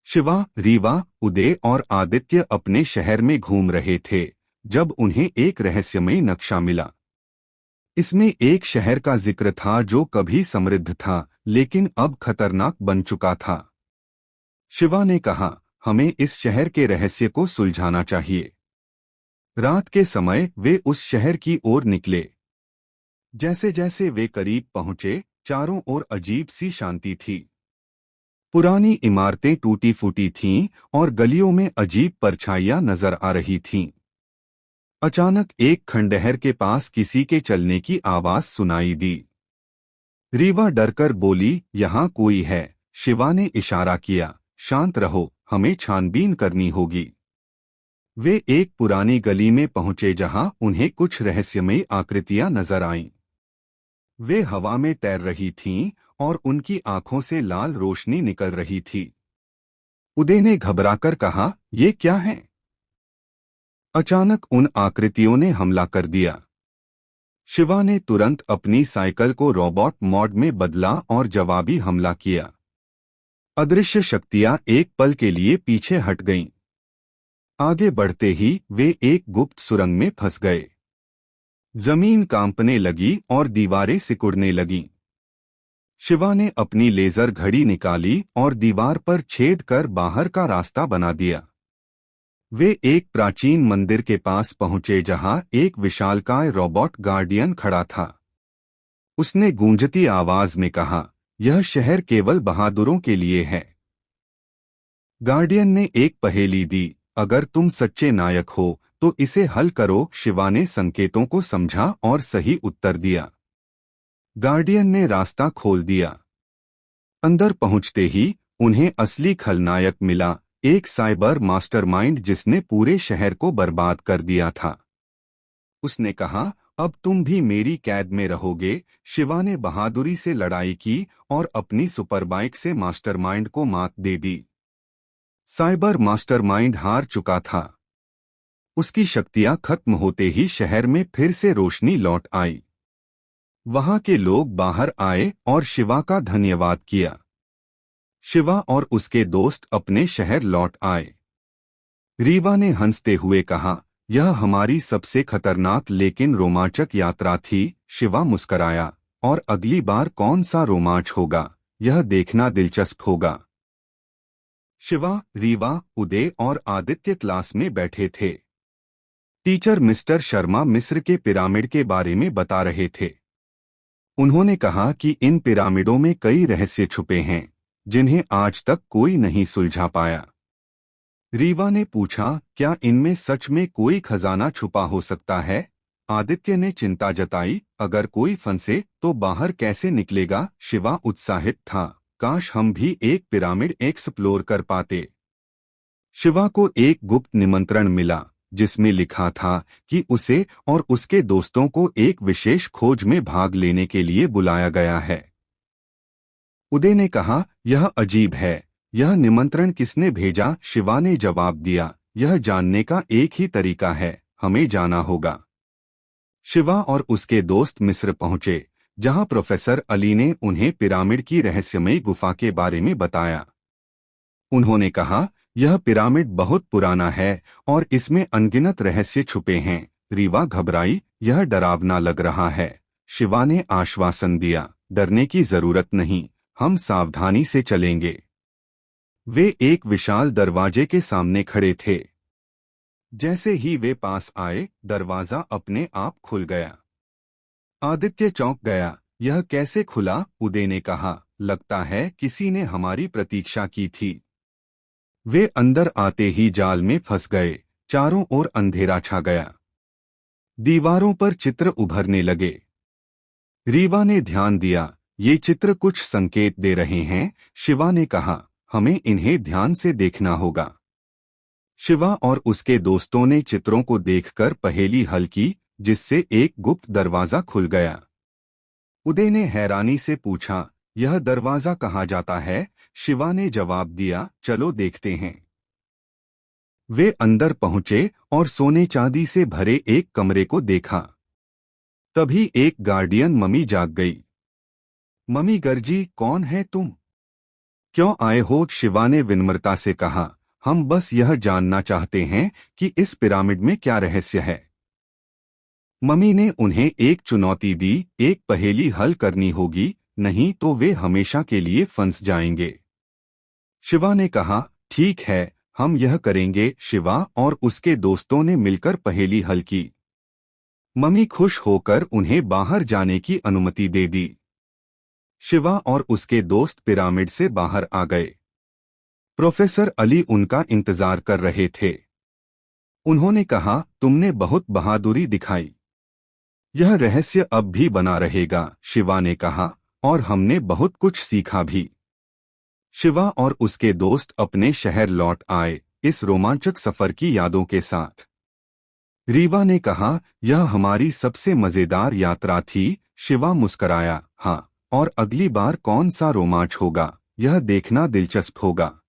शिवा, रीवा, उदय और आदित्य अपने शहर में घूम रहे थे जब उन्हें एक रहस्यमय नक्शा मिला। इसमें एक शहर का जिक्र था जो कभी समृद्ध था लेकिन अब खतरनाक बन चुका था। शिवा ने कहा, हमें इस शहर के रहस्य को सुलझाना चाहिए। रात के समय वे उस शहर की ओर निकले। जैसे जैसे वे करीब पहुंचे, चारों ओर अजीब सी शांति थी। पुरानी इमारतें टूटी फूटी थीं और गलियों में अजीब परछाइयां नजर आ रही थीं। अचानक एक खंडहर के पास किसी के चलने की आवाज सुनाई दी। रीवा डरकर बोली, यहाँ कोई है। शिवा ने इशारा किया, शांत रहो, हमें छानबीन करनी होगी। वे एक पुरानी गली में पहुंचे जहां उन्हें कुछ रहस्यमयी आकृतियां नजर आईं। वे हवा में तैर रही थीं और उनकी आंखों से लाल रोशनी निकल रही थी। उदय ने घबराकर कहा, ये क्या है? अचानक उन आकृतियों ने हमला कर दिया। शिवा ने तुरंत अपनी साइकिल को रोबोट मोड में बदला और जवाबी हमला किया। अदृश्य शक्तियां एक पल के लिए पीछे हट गईं। आगे बढ़ते ही वे एक गुप्त सुरंग में फंस गए। जमीन कांपने लगी और दीवारें सिकुड़ने लगीं। शिवा ने अपनी लेजर घड़ी निकाली और दीवार पर छेद कर बाहर का रास्ता बना दिया। वे एक प्राचीन मंदिर के पास पहुंचे जहां एक विशालकाय रोबोट गार्डियन खड़ा था। उसने गूंजती आवाज में कहा, यह शहर केवल बहादुरों के लिए है। गार्डियन ने एक पहेली दी, अगर तुम सच्चे नायक हो तो इसे हल करो। शिवा ने संकेतों को समझा और सही उत्तर दिया। गार्डियन ने रास्ता खोल दिया। अंदर पहुंचते ही उन्हें असली खलनायक मिला, एक साइबर मास्टरमाइंड जिसने पूरे शहर को बर्बाद कर दिया था। उसने कहा, अब तुम भी मेरी कैद में रहोगे। शिवा ने बहादुरी से लड़ाई की और अपनी सुपरबाइक से मास्टरमाइंड को मात दे दी। साइबर मास्टरमाइंड हार चुका था। उसकी शक्तियां खत्म होते ही शहर में फिर से रोशनी लौट आई। वहां के लोग बाहर आए और शिवा का धन्यवाद किया। शिवा और उसके दोस्त अपने शहर लौट आए। रीवा ने हंसते हुए कहा, यह हमारी सबसे खतरनाक लेकिन रोमांचक यात्रा थी। शिवा मुस्कराया, और अगली बार कौन सा रोमांच होगा, यह देखना दिलचस्प होगा। शिवा, रीवा, उदय और आदित्य क्लास में बैठे थे। टीचर मिस्टर शर्मा मिस्र के पिरामिड के बारे में बता रहे थे। उन्होंने कहा कि इन पिरामिडों में कई रहस्य छुपे हैं जिन्हें आज तक कोई नहीं सुलझा पाया। रीवा ने पूछा, क्या इनमें सच में कोई खजाना छुपा हो सकता है? आदित्य ने चिंता जताई, अगर कोई फंसे तो बाहर कैसे निकलेगा? शिवा उत्साहित था, काश हम भी एक पिरामिड एक्सप्लोर कर पाते। शिवा को एक गुप्त निमंत्रण मिला जिसमें लिखा था कि उसे और उसके दोस्तों को एक विशेष खोज में भाग लेने के लिए बुलाया गया है। उदय ने कहा, यह अजीब है, यह निमंत्रण किसने भेजा? शिवा ने जवाब दिया, यह जानने का एक ही तरीका है, हमें जाना होगा। शिवा और उसके दोस्त मिस्र पहुंचे जहां प्रोफेसर अली ने उन्हें पिरामिड की रहस्यमयी गुफा के बारे में बताया। उन्होंने कहा, यह पिरामिड बहुत पुराना है और इसमें अनगिनत रहस्य छुपे हैं। रीवा घबराई, यह डरावना लग रहा है। शिवा ने आश्वासन दिया, डरने की जरूरत नहीं, हम सावधानी से चलेंगे। वे एक विशाल दरवाजे के सामने खड़े थे। जैसे ही वे पास आए, दरवाजा अपने आप खुल गया। आदित्य चौंक गया, यह कैसे खुला? उदय ने कहा, लगता है किसी ने हमारी प्रतीक्षा की थी। वे अंदर आते ही जाल में फंस गए। चारों ओर अंधेरा छा गया। दीवारों पर चित्र उभरने लगे। रीवा ने ध्यान दिया, ये चित्र कुछ संकेत दे रहे हैं। शिवा ने कहा, हमें इन्हें ध्यान से देखना होगा। शिवा और उसके दोस्तों ने चित्रों को देखकर पहेली हल की, जिससे एक गुप्त दरवाजा खुल गया। उदय ने हैरानी से पूछा, यह दरवाजा कहाँ जाता है? शिवा ने जवाब दिया, चलो देखते हैं। वे अंदर पहुंचे और सोने चांदी से भरे एक कमरे को देखा। तभी एक गार्डियन मम्मी जाग गई। मम्मी गर्जी, कौन है तुम? क्यों आए हो? शिवा ने विनम्रता से कहा। हम बस यह जानना चाहते हैं कि इस पिरामिड में क्या रहस्य है। मम्मी ने उन्हें एक चुनौती दी, एक पहेली हल करनी होगी, नहीं तो वे हमेशा के लिए फंस जाएंगे। शिवा ने कहा, ठीक है, हम यह करेंगे। शिवा और उसके दोस्तों ने मिलकर पहेली हल की। मम्मी खुश होकर उन्हें बाहर जाने की अनुमति दे दी। शिवा और उसके दोस्त पिरामिड से बाहर आ गए। प्रोफेसर अली उनका इंतजार कर रहे थे। उन्होंने कहा, तुमने बहुत बहादुरी दिखाई। यह रहस्य अब भी बना रहेगा, शिवा ने कहा, और हमने बहुत कुछ सीखा भी। शिवा और उसके दोस्त अपने शहर लौट आए, इस रोमांचक सफर की यादों के साथ। रीवा ने कहा, यह हमारी सबसे मजेदार यात्रा थी। शिवा मुस्कराया, हाँ, और अगली बार कौन सा रोमांच होगा, यह देखना दिलचस्प होगा।